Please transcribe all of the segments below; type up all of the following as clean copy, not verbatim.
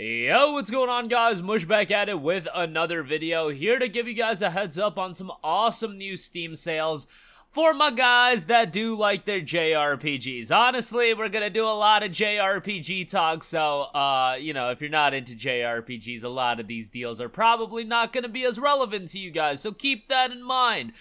Yo, what's going on, guys? Mush back at it with another video, here to give you guys a heads up on some awesome new Steam sales for my guys that do like their JRPGs. Honestly, we're gonna do a lot of JRPG talk, so, if you're not into JRPGs, a lot of these deals are probably not gonna be as relevant to you guys, so keep that in mind.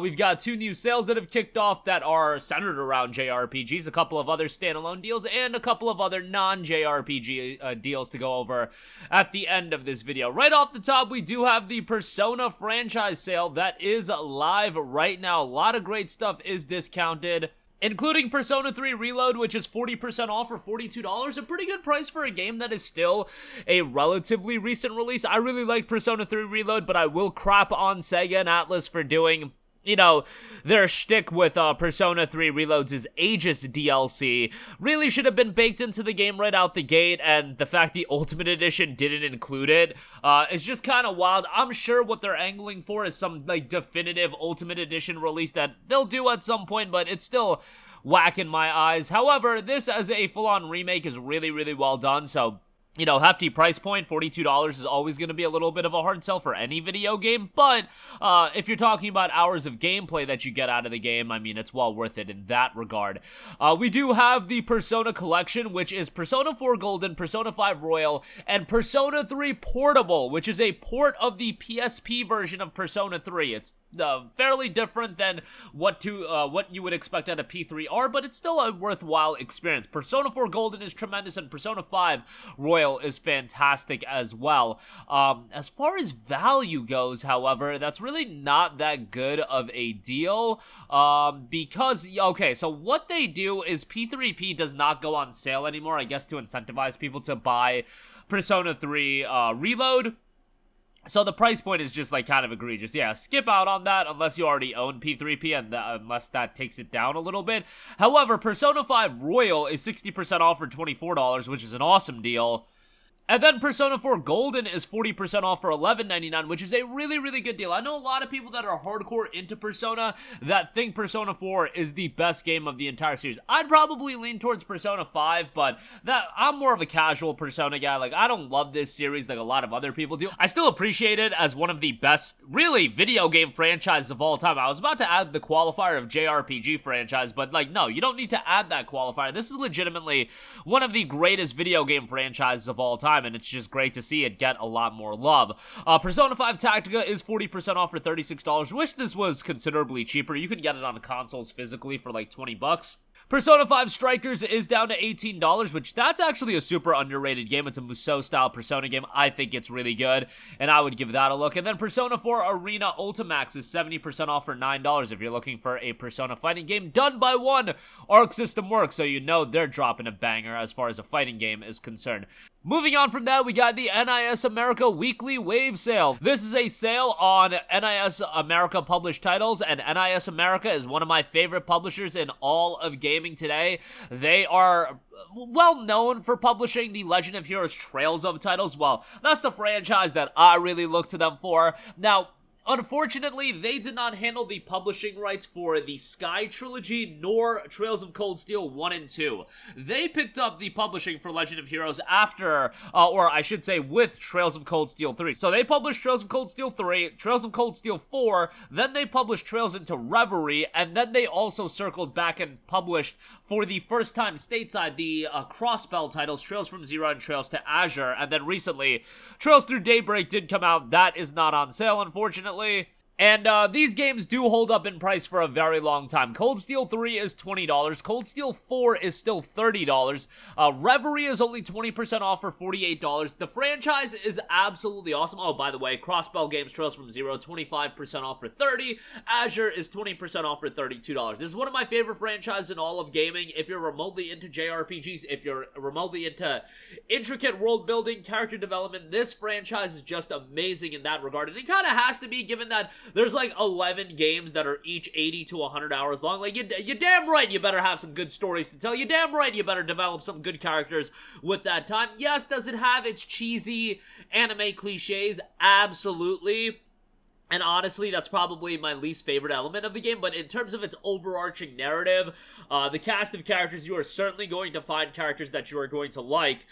We've got two new sales that have kicked off that are centered around JRPGs, a couple of other standalone deals, and a couple of other non-JRPG deals to go over at the end of this video. Right off the top, we do have the Persona franchise sale that is live right now. A lot of great stuff is discounted, including Persona 3 Reload, which is 40% off for $42, a pretty good price for a game that is still a relatively recent release. I really like Persona 3 Reload, but I will crap on Sega and Atlus for doing, their shtick with Persona 3 Reloads' Aegis DLC really should have been baked into the game right out the gate, and the fact the Ultimate Edition didn't include it is just kind of wild. I'm sure what they're angling for is some, definitive Ultimate Edition release that they'll do at some point, but it's still whack in my eyes. However, this as a full-on remake is really, really well done, so hefty price point, $42 is always going to be a little bit of a hard sell for any video game, but if you're talking about hours of gameplay that you get out of the game, I mean, it's well worth it in that regard. We do have the Persona Collection, which is Persona 4 Golden, Persona 5 Royal, and Persona 3 Portable, which is a port of the PSP version of Persona 3. It's fairly different than what you would expect out of P3R, but it's still a worthwhile experience. Persona 4 Golden is tremendous, and Persona 5 Royal is fantastic as well. As far as value goes, however, that's really not that good of a deal, because, okay, so what they do is P3P does not go on sale anymore, I guess to incentivize people to buy Persona 3 Reload. So the price point is just, kind of egregious. Yeah, skip out on that unless you already own P3P and unless that takes it down a little bit. However, Persona 5 Royal is 60% off for $24, which is an awesome deal. And then Persona 4 Golden is 40% off for $11.99, which is a really, really good deal. I know a lot of people that are hardcore into Persona that think Persona 4 is the best game of the entire series. I'd probably lean towards Persona 5, but I'm more of a casual Persona guy. I don't love this series like a lot of other people do. I still appreciate it as one of the best, really, video game franchises of all time. I was about to add the qualifier of JRPG franchise, but, no, you don't need to add that qualifier. This is legitimately one of the greatest video game franchises of all time, and it's just great to see it get a lot more love. Persona 5 Tactica is 40% off for $36. Wish this was considerably cheaper. You can get it on consoles physically for $20. Persona 5 Strikers is down to $18, which that's actually a super underrated game. It's a Musou-style Persona game. I think it's really good, and I would give that a look. And then Persona 4 Arena Ultimax is 70% off for $9 if you're looking for a Persona fighting game done by one Arc System Works, so they're dropping a banger as far as a fighting game is concerned. Moving on from that, we got the NIS America Weekly Wave Sale. This is a sale on NIS America published titles, and NIS America is one of my favorite publishers in all of gaming today. They are well known for publishing the Legend of Heroes Trails of titles. Well, that's the franchise that I really look to them for. Now, unfortunately, they did not handle the publishing rights for the Sky Trilogy nor Trails of Cold Steel 1 and 2. They picked up the publishing for Legend of Heroes after, or I should say with Trails of Cold Steel 3. So they published Trails of Cold Steel 3, Trails of Cold Steel 4, then they published Trails into Reverie, and then they also circled back and published for the first time stateside the Crossbell titles, Trails from Zero and Trails to Azure, and then recently Trails Through Daybreak did come out. That is not on sale, unfortunately. And these games do hold up in price for a very long time. Cold Steel 3 is $20. Cold Steel 4 is still $30. Reverie is only 20% off for $48. The franchise is absolutely awesome. Oh, by the way, Crossbell Games Trails from Zero, 25% off for $30. Azure is 20% off for $32. This is one of my favorite franchises in all of gaming. If you're remotely into JRPGs, if you're remotely into intricate world building, character development, this franchise is just amazing in that regard. And it kind of has to be, given that there's 11 games that are each 80 to 100 hours long. You're damn right you better have some good stories to tell. You're damn right you better develop some good characters with that time. Yes, does it have its cheesy anime cliches? Absolutely. And honestly, that's probably my least favorite element of the game, but in terms of its overarching narrative, the cast of characters, you are certainly going to find characters that you are going to like.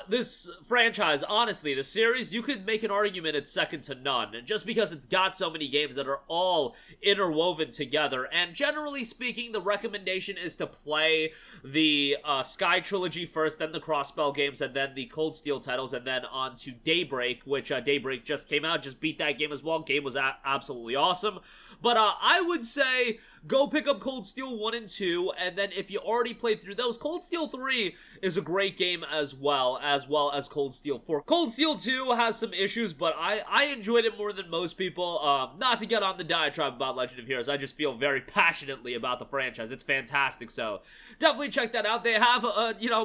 This franchise, honestly, the series, you could make an argument it's second to none, just because it's got so many games that are all interwoven together. And generally speaking, the recommendation is to play the Sky Trilogy first, then the Crossbell games, and then the Cold Steel titles, and then on to Daybreak, which Daybreak just came out, just beat that game as well. Game was absolutely awesome. But I would say go pick up Cold Steel 1 and 2, and then if you already played through those, Cold Steel 3 is a great game as well as Cold Steel 4. Cold Steel 2 has some issues, but I enjoyed it more than most people. Not to get on the diatribe about Legend of Heroes, I just feel very passionately about the franchise. It's fantastic, so definitely check that out. They have,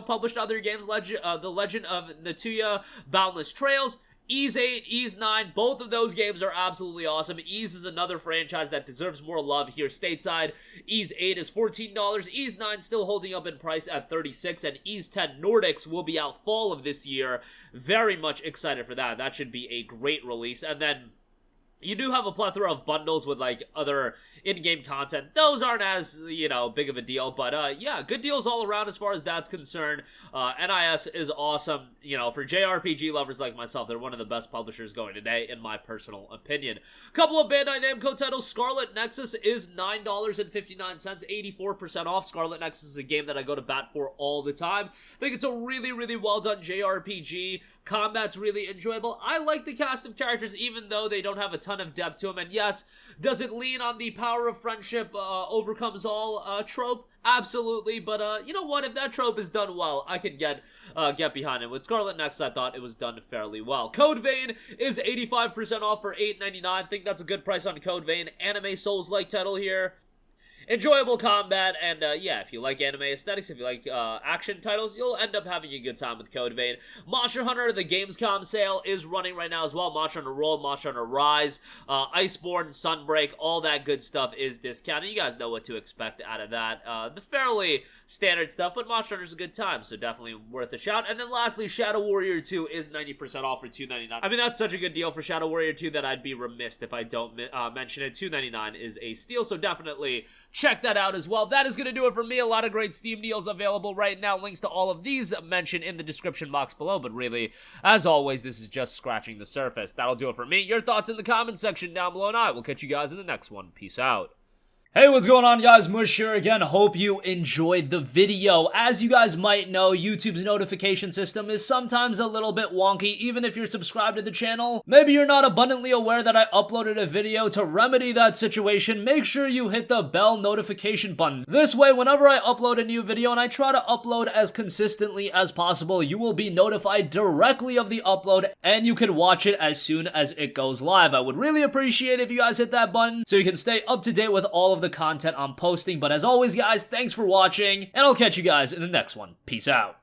published other games, The Legend of Natuya, Boundless Trails, Ys 8, Ys 9, both of those games are absolutely awesome. Ys is another franchise that deserves more love here stateside. Ys 8 is $14, Ys 9 still holding up in price at $36, and Ys 10 Nordics will be out fall of this year. Very much excited for that. That should be a great release. And then you do have a plethora of bundles with, like, other in-game content. Those aren't as, big of a deal, but, yeah, good deals all around as far as that's concerned. NIS is awesome, for JRPG lovers like myself. They're one of the best publishers going today, in my personal opinion. Couple of Bandai Namco titles. Scarlet Nexus is $9.59, 84% off. Scarlet Nexus is a game that I go to bat for all the time. I think it's a really, really well-done JRPG. Combat's really enjoyable. I like the cast of characters, even though they don't have a ton of depth to them. And yes, does it lean on the power of friendship overcomes all trope? Absolutely, but you know what? If that trope is done well, I can get behind it. With Scarlet Nexus, I thought it was done fairly well. Code Vein is 85% off for $8.99. I think that's a good price on Code Vein. Anime Souls-like title here. Enjoyable combat, and yeah, if you like anime aesthetics, if you like action titles, you'll end up having a good time with Code Vein. Monster Hunter, the Gamescom sale, is running right now as well. Monster Hunter World, Monster Hunter Rise, Iceborne, Sunbreak, all that good stuff is discounted. You guys know what to expect out of that. The fairly standard stuff, but Monster Hunter's a good time, so definitely worth a shout. And then lastly, Shadow Warrior 2 is 90% off for $2.99. I mean, that's such a good deal for Shadow Warrior 2 that I'd be remiss if I don't mention it. $2.99 is a steal, so definitely check that out as well. That is going to do it for me. A lot of great Steam deals available right now. Links to all of these mentioned in the description box below, but really, as always, this is just scratching the surface. That'll do it for me. Your thoughts in the comment section down below, and I will catch you guys in the next one. Peace out. Hey, what's going on, guys? Mush here again. Hope you enjoyed the video. As you guys might know, YouTube's notification system is sometimes a little bit wonky, even if you're subscribed to the channel. Maybe you're not abundantly aware that I uploaded a video. To remedy that situation, make sure you hit the bell notification button. This way, whenever I upload a new video, and I try to upload as consistently as possible, you will be notified directly of the upload, and you can watch it as soon as it goes live. I would really appreciate if you guys hit that button so you can stay up to date with all of the content I'm posting. But as always, guys, thanks for watching, and I'll catch you guys in the next one. Peace out.